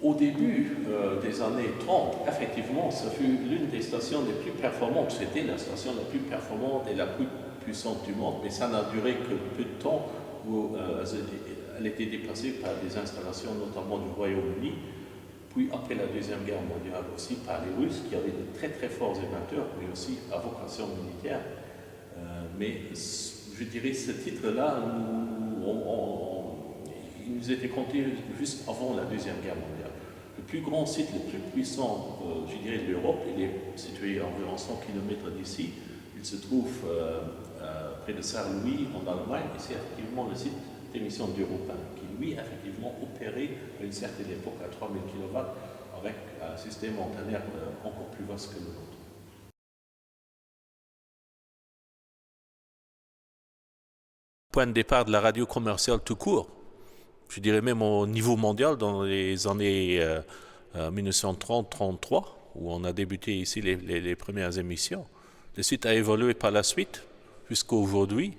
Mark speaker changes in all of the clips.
Speaker 1: Au début des années 30, effectivement, ce fut l'une des stations les plus performantes. C'était la station la plus performante et la plus puissante du monde, mais ça n'a duré que peu de temps où elle était dépassée par des installations, notamment du Royaume-Uni, puis après la Deuxième Guerre mondiale aussi par les Russes, qui avaient de très très forts émetteurs, mais aussi à vocation militaire. Mais je dirais ce titre-là, il nous était compté juste avant la Deuxième Guerre mondiale. Le plus grand site, le plus puissant, je dirais, de l'Europe, il est situé à environ 100 km d'ici. Il se trouve près de Saint-Louis, en Allemagne, et c'est effectivement le site d'émission d'Europe 1, qui lui, effectivement, opérait à une certaine époque à 3000 kW avec un système antennaire encore plus vaste que le nôtre. Point de départ de la radio commerciale tout court, je dirais même au niveau mondial dans les années 1930-33, où on a débuté ici les premières émissions. Le site a évolué par la suite jusqu'à aujourd'hui.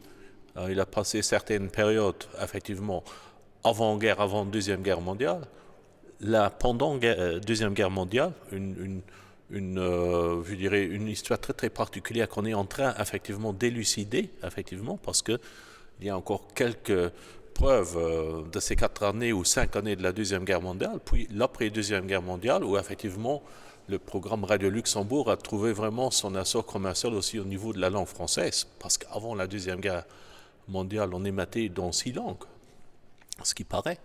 Speaker 1: Il a passé certaines périodes, effectivement, avant-guerre, avant Deuxième Guerre mondiale. Là, pendant Deuxième Guerre mondiale, je dirais une histoire très très particulière qu'on est en train effectivement d'élucider, effectivement, parce que il y a encore quelques preuves de ces 4 années ou 5 années de la Deuxième Guerre mondiale, puis l'après-Deuxième Guerre mondiale, où effectivement le programme Radio Luxembourg a trouvé vraiment son essor commercial aussi au niveau de la langue française, parce qu'avant la Deuxième Guerre mondiale, on émettait dans 6 langues, ce qui paraît,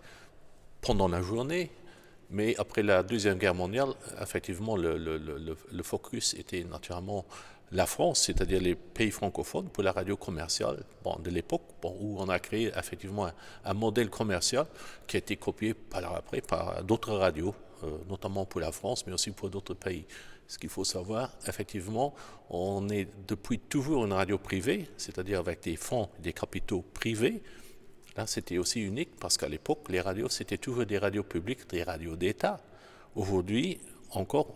Speaker 1: pendant la journée. Mais après la Deuxième Guerre mondiale, effectivement, le focus était naturellement la France, c'est-à-dire les pays francophones, pour la radio commerciale de l'époque, où on a créé effectivement un modèle commercial qui a été copié après par d'autres radios, notamment pour la France, mais aussi pour d'autres pays. Ce qu'il faut savoir, effectivement, on est depuis toujours une radio privée, c'est-à-dire avec des fonds, des capitaux privés. Là, c'était aussi unique parce qu'à l'époque, les radios, c'était toujours des radios publiques, des radios d'État. Aujourd'hui, encore,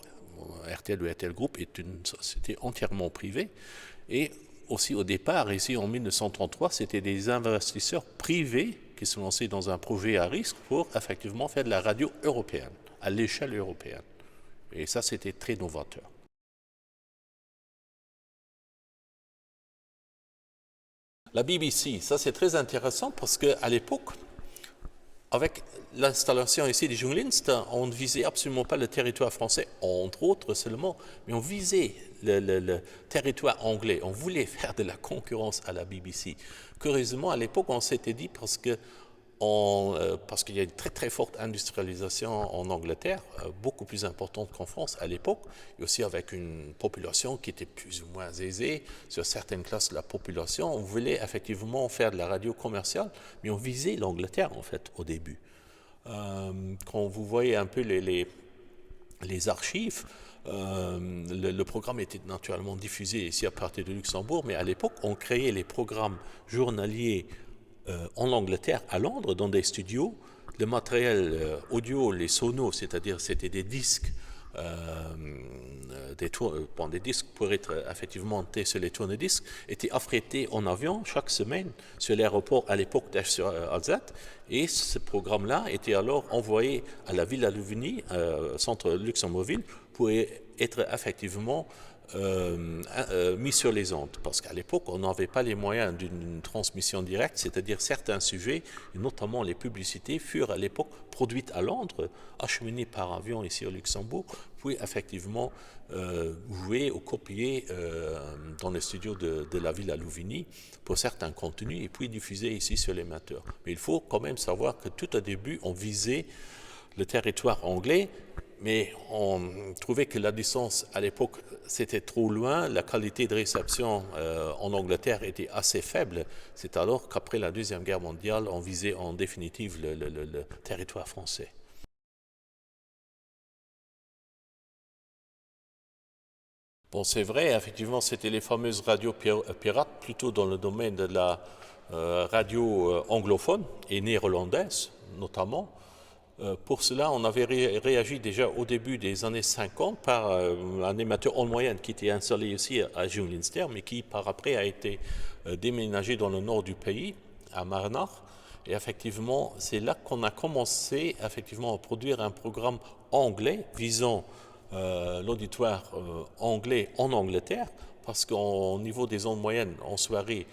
Speaker 1: RTL ou RTL Group est une société entièrement privée. Et aussi au départ, ici en 1933, c'était des investisseurs privés qui se lançaient dans un projet à risque pour effectivement faire de la radio européenne, à l'échelle européenne. Et ça, c'était très novateur. La BBC, ça c'est très intéressant parce qu'à l'époque, avec l'installation ici des journalistes, on ne visait absolument pas le territoire français, entre autres seulement, mais on visait le territoire anglais. On voulait faire de la concurrence à la BBC. Curieusement, à l'époque, on s'était dit parce qu'il y a une très très forte industrialisation en Angleterre, beaucoup plus importante qu'en France à l'époque, et aussi avec une population qui était plus ou moins aisée sur certaines classes de la population. On voulait effectivement faire de la radio commerciale, mais on visait l'Angleterre en fait au début. Quand vous voyez un peu les archives, le programme était naturellement diffusé ici à partir de Luxembourg, mais à l'époque, on créait les programmes journaliers en Angleterre, à Londres, dans des studios. Le matériel audio, les sonos, c'est-à-dire c'était des disques, des disques pour être effectivement montés sur les tourne-disques, étaient affrétés en avion chaque semaine sur l'aéroport à l'époque d'Esch-sur-Alzette. Et ce programme-là était alors envoyé à la Villa Louvigny, centre Luxembourgville, pour être effectivement mis sur les ondes. Parce qu'à l'époque, on n'avait pas les moyens d'une transmission directe, c'est-à-dire certains sujets, et notamment les publicités, furent à l'époque produites à Londres, acheminées par avion ici au Luxembourg, puis effectivement jouées ou copiées dans les studios de la ville à Louvigny pour certains contenus, et puis diffusées ici sur l'émetteur. Mais il faut quand même savoir que tout au début, on visait le territoire anglais, mais on trouvait que la distance à l'époque c'était trop loin, la qualité de réception en Angleterre était assez faible. C'est alors qu'après la Deuxième Guerre mondiale, on visait en définitive le territoire français. Bon, c'est vrai, effectivement, c'était les fameuses radios pirates, plutôt dans le domaine de la radio anglophone et néerlandaise, notamment. Pour cela, on avait réagi déjà au début des années 50 par un émetteur en moyenne qui était installé ici à Junlinster, mais qui par après a été déménagé dans le nord du pays, à Marnach. Et effectivement, c'est là qu'on a commencé effectivement à produire un programme anglais visant l'auditoire anglais en Angleterre, parce qu'au niveau des ondes moyennes, en soirée,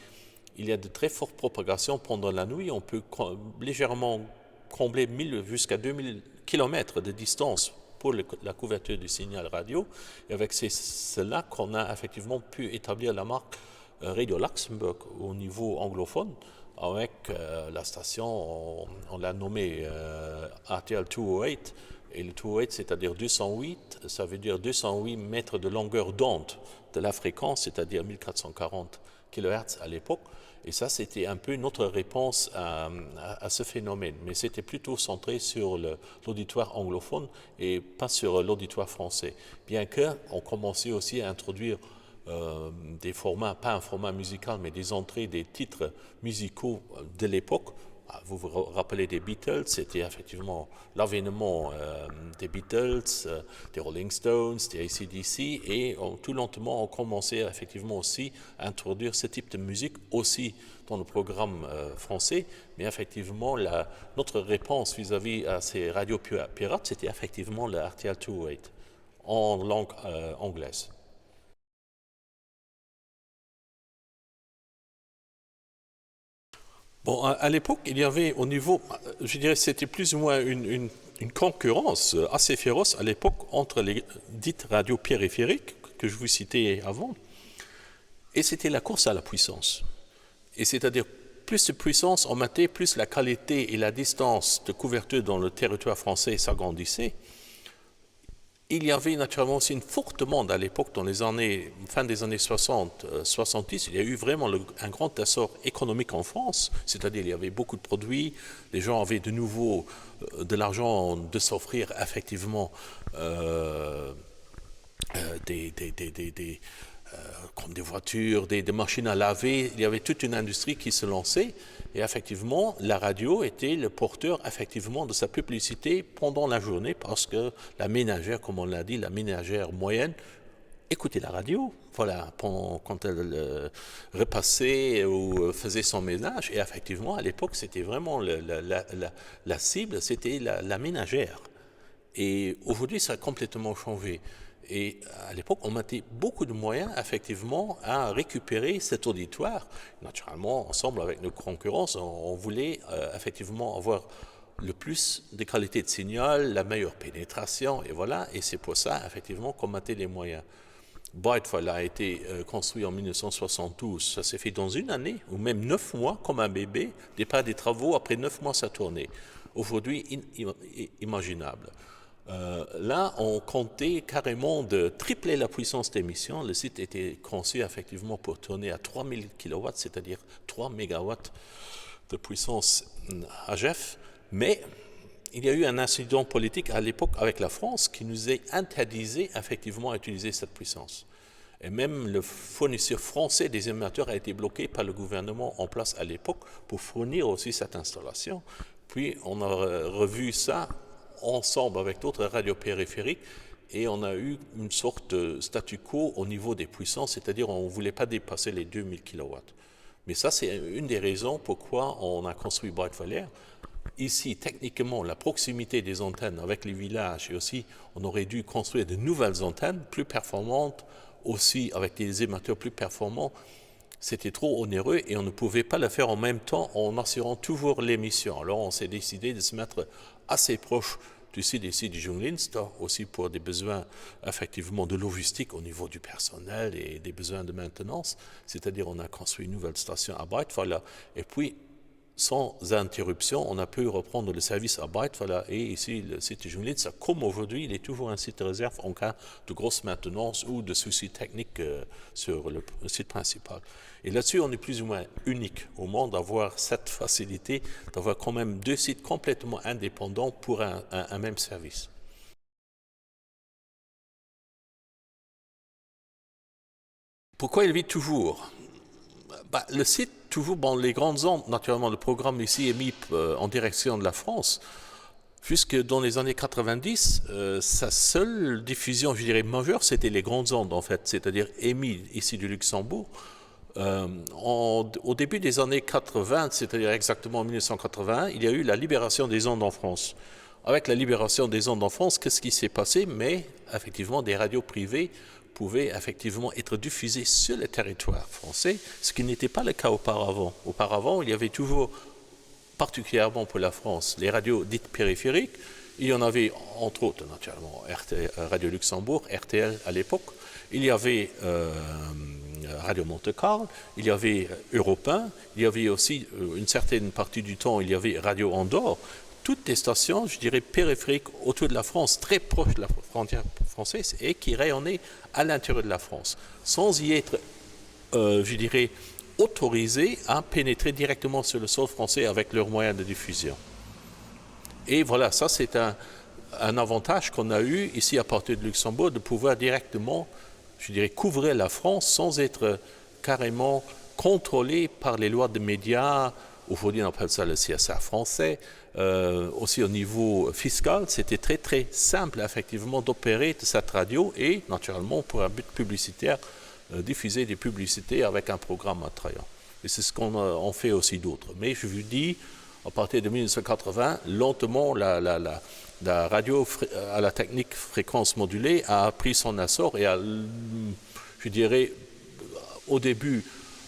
Speaker 1: il y a de très fortes propagations pendant la nuit. On peut légèrement combler 1000 jusqu'à 2000 km de distance pour la couverture du signal radio. Et avec cela qu'on a effectivement pu établir la marque Radio Luxembourg au niveau anglophone, avec la station, on l'a nommée RTL 208, et le 208, c'est-à-dire 208, ça veut dire 208 mètres de longueur d'onde de la fréquence, c'est-à-dire 1440 kHz à l'époque. Et ça, c'était un peu notre réponse à ce phénomène. Mais c'était plutôt centré sur l'auditoire anglophone et pas sur l'auditoire français. Bien qu'on commençait aussi à introduire des formats, pas un format musical, mais des entrées, des titres musicaux de l'époque. Vous vous rappelez des Beatles, c'était effectivement l'avènement des Beatles, des Rolling Stones, des AC/DC, et tout lentement on commençait effectivement aussi à introduire ce type de musique aussi dans le programme français, mais effectivement notre réponse vis-à-vis à ces radios pirates, c'était effectivement le RTL 208 en langue anglaise. Bon, à l'époque, il y avait au niveau, je dirais, c'était plus ou moins une concurrence assez féroce à l'époque entre les dites radios périphériques que je vous citais avant, et c'était la course à la puissance. Et c'est-à-dire, plus de puissance on mettait, plus la qualité et la distance de couverture dans le territoire français s'agrandissaient. Il y avait naturellement aussi une forte demande à l'époque, dans les années, fin des années 60, 70, il y a eu vraiment un grand essor économique en France, c'est-à-dire il y avait beaucoup de produits, les gens avaient de nouveau de l'argent de s'offrir effectivement comme des voitures, des machines à laver, il y avait toute une industrie qui se lançait. Et effectivement, la radio était le porteur effectivement de sa publicité pendant la journée, parce que la ménagère, comme on l'a dit, la ménagère moyenne, écoutait la radio, voilà, quand elle repassait ou faisait son ménage. Et effectivement, à l'époque, c'était vraiment la cible, c'était la ménagère. Et aujourd'hui, ça a complètement changé. Et à l'époque, on mettait beaucoup de moyens, effectivement, à récupérer cet auditoire. Naturellement, ensemble avec nos concurrents, on voulait effectivement avoir le plus de qualité de signal, la meilleure pénétration, et voilà. Et c'est pour ça, effectivement, qu'on mettait les moyens. Brightfall a été construit en 1972. Ça s'est fait dans une année, ou même 9 mois, comme un bébé. Départ des travaux, après 9 mois, ça tournait. Aujourd'hui, inimaginable. Là, on comptait carrément de tripler la puissance d'émission. Le site était conçu effectivement pour tourner à 3000 kW, c'est-à-dire 3 MW de puissance HF. Mais il y a eu un incident politique à l'époque avec la France qui nous a interdisé effectivement à utiliser cette puissance. Et même le fournisseur français des émetteurs a été bloqué par le gouvernement en place à l'époque pour fournir aussi cette installation. Puis on a revu ça ensemble avec d'autres radios périphériques, et on a eu une sorte de statu quo au niveau des puissances, c'est-à-dire on ne voulait pas dépasser les 2000 kW. Mais ça, c'est une des raisons pourquoi on a construit Brightfall Air. Ici, techniquement, la proximité des antennes avec les villages, et aussi on aurait dû construire de nouvelles antennes plus performantes, aussi avec des émetteurs plus performants. C'était trop onéreux et on ne pouvait pas le faire en même temps en assurant toujours l'émission. Alors on s'est décidé de se mettre assez proche du site ici du Junglingster, aussi pour des besoins effectivement de logistique au niveau du personnel et des besoins de maintenance. C'est-à-dire on a construit une nouvelle station à Brightfall, et puis sans interruption, on a pu reprendre le service à Brightfall, et ici le site du Junglingster, comme aujourd'hui, il est toujours un site de réserve en cas de grosse maintenance ou de soucis techniques sur le site principal. Et là-dessus, on est plus ou moins unique au monde d'avoir cette facilité, d'avoir quand même deux sites complètement indépendants pour un même service. Pourquoi il vit toujours? Le site, toujours dans les grandes ondes, naturellement, le programme ici est mis en direction de la France, puisque dans les années 90, sa seule diffusion, je dirais, majeure, c'était les grandes ondes, en fait, c'est-à-dire émis ici du Luxembourg, Au début des années 80, c'est-à-dire exactement en 1981, il y a eu la libération des ondes en France. Avec la libération des ondes en France, qu'est-ce qui s'est passé? Mais effectivement, des radios privées pouvaient effectivement être diffusées sur le territoire français, ce qui n'était pas le cas auparavant. Auparavant, il y avait toujours, particulièrement pour la France, les radios dites périphériques. Il y en avait entre autres, naturellement, Radio Luxembourg, RTL à l'époque. Il y avait Radio Monte-Carlo, il y avait Europe 1, il y avait aussi une certaine partie du temps, il y avait Radio Andorre. Toutes des stations, je dirais, périphériques autour de la France, très proches de la frontière française et qui rayonnaient à l'intérieur de la France, sans y être, je dirais, autorisées à pénétrer directement sur le sol français avec leurs moyens de diffusion. Et voilà, ça c'est un avantage qu'on a eu ici à partir de Luxembourg, de pouvoir directement, je dirais, couvrir la France sans être carrément contrôlé par les lois de médias. Aujourd'hui, on appelle ça le CSA français. Aussi au niveau fiscal, c'était très très simple effectivement d'opérer de cette radio et naturellement pour un but publicitaire, diffuser des publicités avec un programme attrayant. Et c'est ce qu'on fait aussi d'autres. Mais je vous dis, à partir de 1980, lentement, la radio à la technique fréquence modulée a pris son essor et a, je dirais, au début,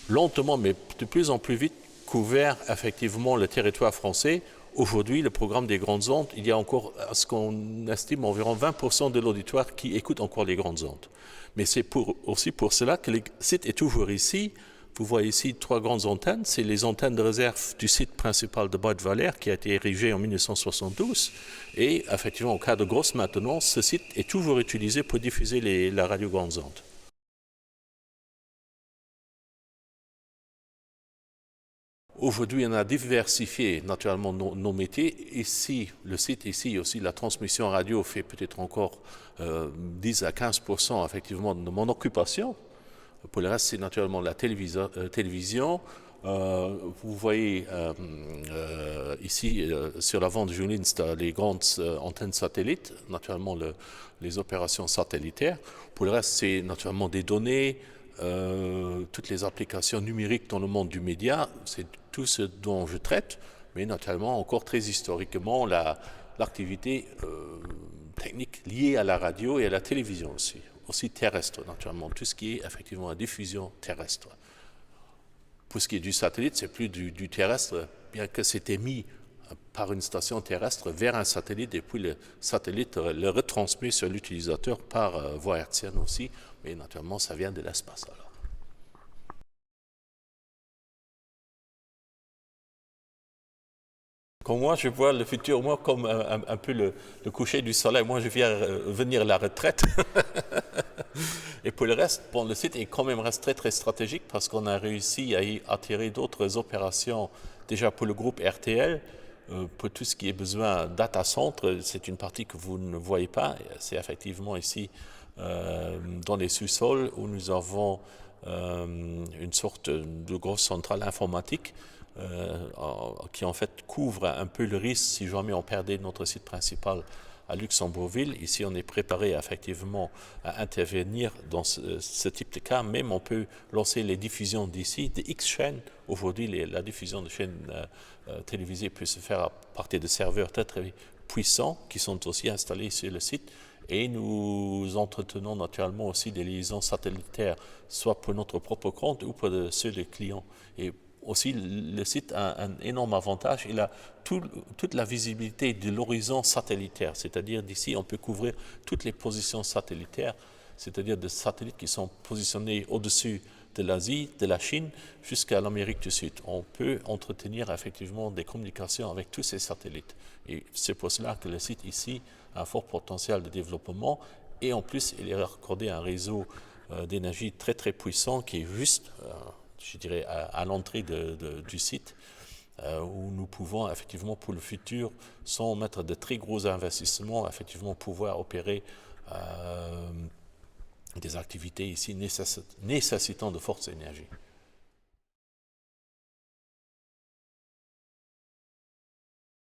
Speaker 1: lentement, mais de plus en plus vite, couvert effectivement le territoire français. Aujourd'hui, le programme des grandes ondes, il y a encore ce qu'on estime environ 20% de l'auditoire qui écoute encore les grandes ondes. Mais c'est aussi pour cela que le site est toujours ici. Vous voyez ici 3 grandes antennes. C'est les antennes de réserve du site principal de Bois-de-Valère qui a été érigé en 1972. Et effectivement, en cas de grosse maintenance, ce site est toujours utilisé pour diffuser la radio grandes ondes. Aujourd'hui, on a diversifié naturellement nos métiers. Ici, le site ici aussi, la transmission radio fait peut-être encore 10 à 15% effectivement de mon occupation. Pour le reste, c'est naturellement la télévision. Vous voyez ici sur l'avant de Julinst les grandes antennes satellites, naturellement les opérations satellitaires. Pour le reste, c'est naturellement des données, toutes les applications numériques dans le monde du média, c'est tout ce dont je traite, mais naturellement encore très historiquement l'activité technique liée à la radio et à la télévision aussi terrestre naturellement, tout ce qui est effectivement la diffusion terrestre. Pour ce qui est du satellite, c'est plus du terrestre, bien que c'est émis par une station terrestre vers un satellite et puis le satellite le retransmet sur l'utilisateur par voie hertzienne aussi, mais naturellement ça vient de l'espace alors. Quand moi, je vois le futur, moi, comme un peu le coucher du soleil. Moi, je viens venir à la retraite. Et pour le reste, bon, le site est quand même reste très, très stratégique parce qu'on a réussi à y attirer d'autres opérations, déjà pour le groupe RTL, pour tout ce qui est besoin data center. C'est une partie que vous ne voyez pas. C'est effectivement ici, dans les sous-sols, où nous avons une sorte de grosse centrale informatique qui en fait couvre un peu le risque si jamais on perdait notre site principal à Luxembourgville. Ici, on est préparé effectivement à intervenir dans ce type de cas. Même on peut lancer les diffusions d'ici, de X chaînes. Aujourd'hui, la diffusion de chaînes télévisées peut se faire à partir de serveurs très très puissants qui sont aussi installés sur le site. Et nous entretenons naturellement aussi des liaisons satellitaires, soit pour notre propre compte ou pour ceux des clients. Et aussi, le site a un énorme avantage. Il a toute la visibilité de l'horizon satellitaire, c'est-à-dire d'ici, on peut couvrir toutes les positions satellitaires, c'est-à-dire des satellites qui sont positionnés au-dessus de l'Asie, de la Chine, jusqu'à l'Amérique du Sud. On peut entretenir effectivement des communications avec tous ces satellites. Et c'est pour cela que le site ici a un fort potentiel de développement. Et en plus, il est raccordé à un réseau d'énergie très très puissant qui est juste je dirais, à l'entrée du site, où nous pouvons effectivement pour le futur, sans mettre de très gros investissements, effectivement pouvoir opérer des activités ici nécessitant de fortes énergies.